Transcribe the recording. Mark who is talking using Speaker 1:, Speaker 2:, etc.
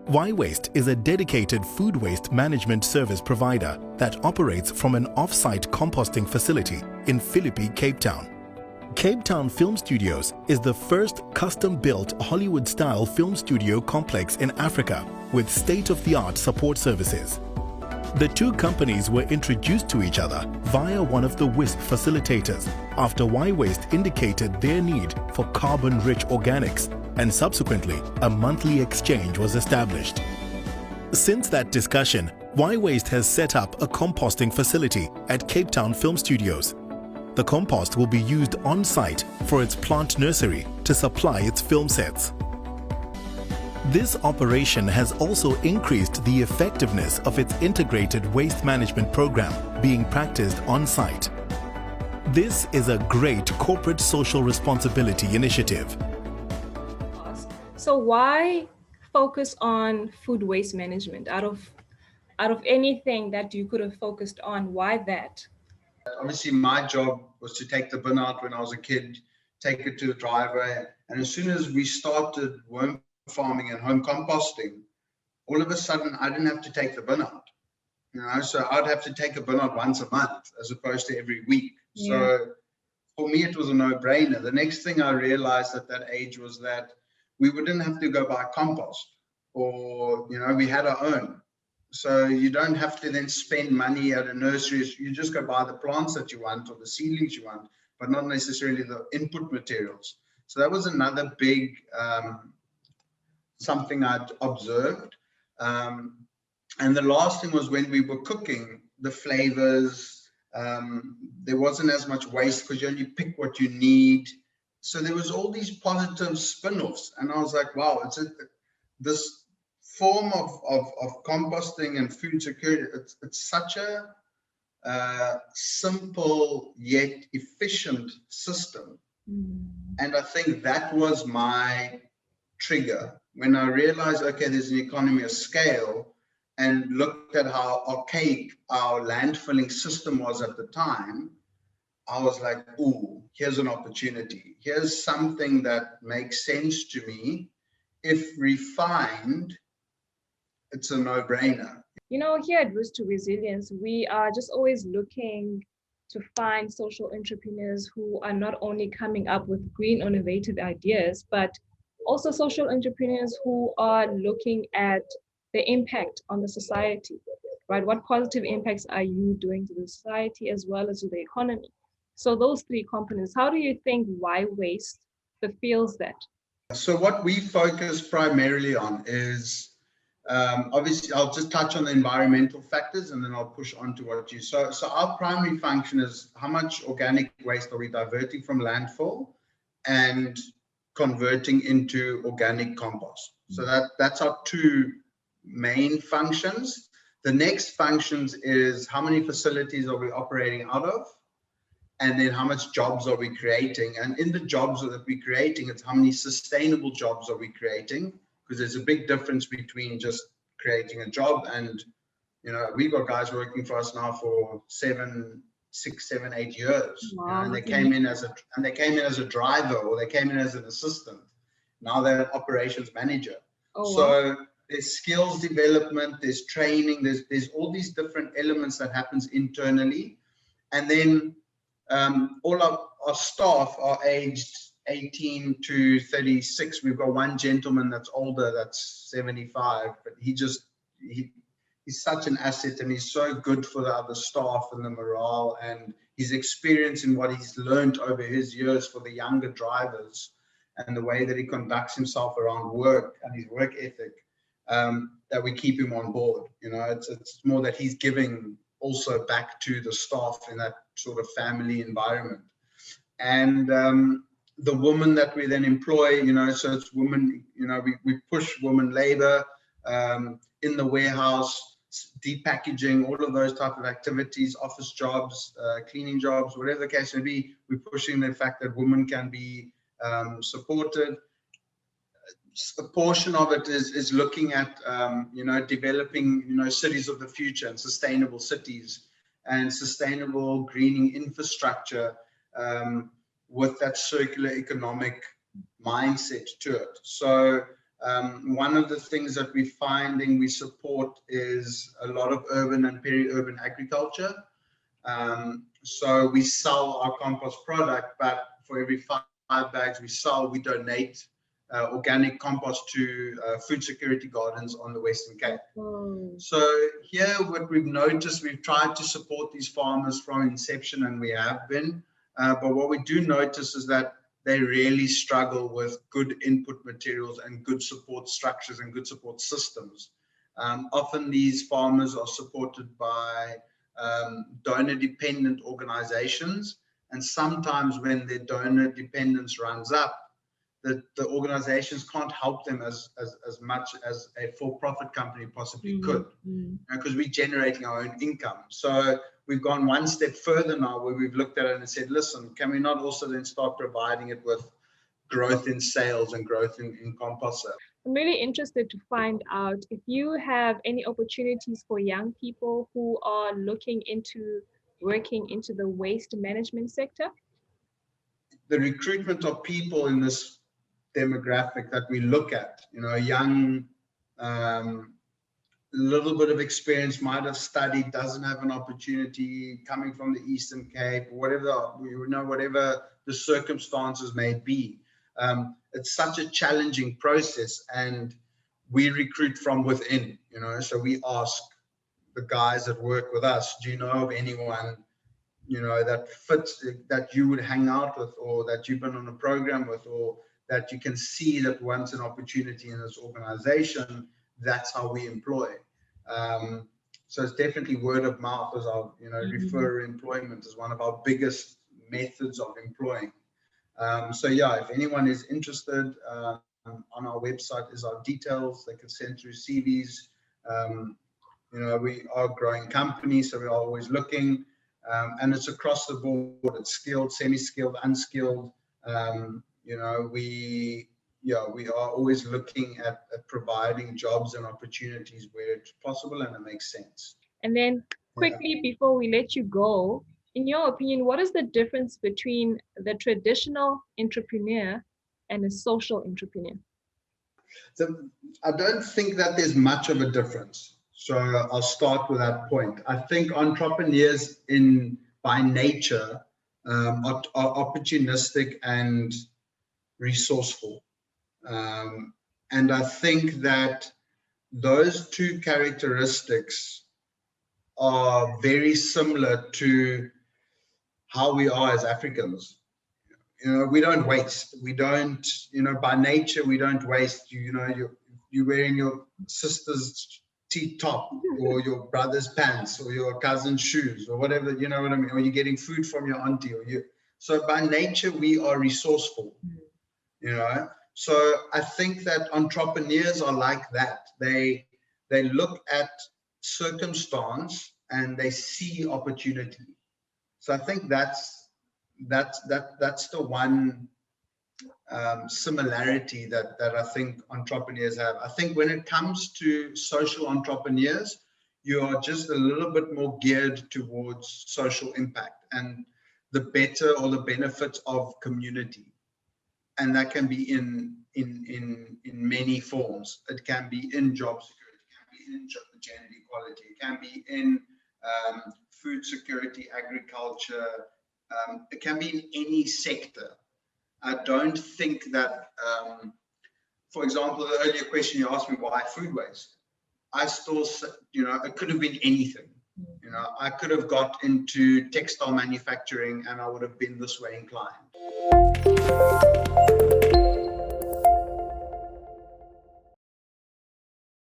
Speaker 1: Y-waste is a dedicated food waste management service provider that operates from an off-site composting facility in Philippi, Cape Town. Cape Town Film Studios is the first custom-built Hollywood-style film studio complex in Africa with state-of-the-art support services. The two companies were introduced to each other via one of the WISP facilitators after Y-waste indicated their need for carbon-rich organics, and subsequently a monthly exchange was established. Since that discussion, Y-waste has set up a composting facility at Cape Town Film Studios. The compost will be used on-site for its plant nursery to supply its film sets. This operation has also increased the effectiveness of its integrated waste management program being practiced on-site. This is a great corporate social responsibility initiative.
Speaker 2: So why focus on food waste management? Out of anything that you could have focused on, why that?
Speaker 3: Obviously, my job was to take the bin out when I was a kid, take it to the driveway, and as soon as we started worm farming and home composting, all of a sudden I didn't have to take the bin out. So I'd have to take a bin out once a month as opposed to every week. Yeah. So for me, it was a no-brainer. The next thing I realized at that age was that we wouldn't have to go buy compost, or we had our own. So you don't have to then spend money at a nursery. You just go buy the plants that you want or the seedlings you want, but not necessarily the input materials. So that was another big something I'd observed. And the last thing was when we were cooking, the flavors, there wasn't as much waste because you only pick what you need. So there was all these positive spin-offs, and I was like, wow, this form of composting and food security, it's such a simple yet efficient system. And I think that was my trigger when I realized, okay, there's an economy of scale, and looked at how archaic our landfilling system was at the time. I was like, ooh, here's an opportunity. Here's something that makes sense to me. If refined, it's a no-brainer.
Speaker 2: Here at Route to Resilience, we are just always looking to find social entrepreneurs who are not only coming up with green, innovative ideas, but also social entrepreneurs who are looking at the impact on the society, right? What positive impacts are you doing to the society as well as to the economy? So those three components, how do you think Y-waste fulfills that?
Speaker 3: So what we focus primarily on is, obviously, I'll just touch on the environmental factors and then I'll push on to what you, so our primary function is how much organic waste are we diverting from landfill and converting into organic compost. So that's our two main functions. The next functions is how many facilities are we operating out of? And then how much jobs are we creating? And in the jobs that we're creating, it's how many sustainable jobs are we creating? Because there's a big difference between just creating a job and, we've got guys working for us now for 7, 6, 7, 8 years.
Speaker 2: Wow.
Speaker 3: And they came in as a driver, or they came in as an assistant. Now they're an operations manager.
Speaker 2: Oh,
Speaker 3: so wow. There's skills development, there's training, there's all these different elements that happens internally. And then all our staff are aged 18 to 36. We've got one gentleman that's older, that's 75, but he's such an asset, and he's so good for the other staff and the morale, and his experience in what he's learned over his years for the younger drivers, and the way that he conducts himself around work and his work ethic, that we keep him on board. It's more that he's giving also back to the staff in that sort of family environment. And the women that we then employ, so it's women, we push women labor in the warehouse, depackaging, all of those type of activities, office jobs, cleaning jobs, whatever the case may be. We're pushing the fact that women can be supported. A portion of it is looking at, developing, cities of the future and sustainable cities and sustainable greening infrastructure with that circular economic mindset to it. So One of the things that we're finding we support is a lot of urban and peri-urban agriculture. So we sell our compost product, but for every 5 bags we sell, we donate organic compost to food security gardens on the Western Cape. So here what we've noticed, we've tried to support these farmers from inception, and we have been, but what we do notice is that they really struggle with good input materials and good support structures and good support systems. Often these farmers are supported by donor-dependent organizations, and sometimes when their donor dependence runs up, the organizations can't help them as much as a for-profit company possibly could, because we're generating our own income. So we've gone one step further now, where we've looked at it and said, listen, can we not also then start providing it with growth in sales and growth in compost sales?
Speaker 2: I'm really interested to find out if you have any opportunities for young people who are looking into working into the waste management sector.
Speaker 3: The recruitment of people in this demographic that we look at, you know, young, little bit of experience, might have studied, doesn't have an opportunity, coming from the Eastern Cape, whatever, whatever the circumstances may be. It's such a challenging process, and we recruit from within, you know, so we ask the guys that work with us, do you know of anyone, you know, that fits, that you would hang out with, or that you've been on a program with, or that you can see that wants an opportunity in this organization. That's how we employ. So it's definitely word of mouth as our, you know, refer employment is one of our biggest methods of employing. So yeah, if anyone is interested, on our website is our details. They can send through CVs. You know, we are a growing company, so we are always looking, and it's across the board. It's skilled, semi-skilled, unskilled. You know, we are always looking at providing jobs and opportunities where it's possible and it makes sense.
Speaker 2: And then quickly, before we let you go, in your opinion, what is the difference between the traditional entrepreneur and a social entrepreneur?
Speaker 3: So I don't think that there's much of a difference. So I'll start with that point. I think entrepreneurs by nature are opportunistic and resourceful. And I think that those two characteristics are very similar to how we are as Africans. You know, we don't waste. We don't, you know, by nature, we don't waste. You know, you're wearing your sister's top or your brother's pants or your cousin's shoes or whatever, you know what I mean? Or you're getting food from your auntie so by nature, we are resourceful, you know? So I think that entrepreneurs are like that. They look at circumstance and they see opportunity. So I think that's the one similarity that I think entrepreneurs have. I think when it comes to social entrepreneurs, you are just a little bit more geared towards social impact and the better or the benefits of community. And that can be in many forms. It can be in job security, it can be in gender equality, it can be in food security, agriculture, it can be in any sector. I don't think that, for example, the earlier question you asked me, why food waste? I still, you know, it could have been anything. You know, I could have got into textile manufacturing and I would have been this way inclined.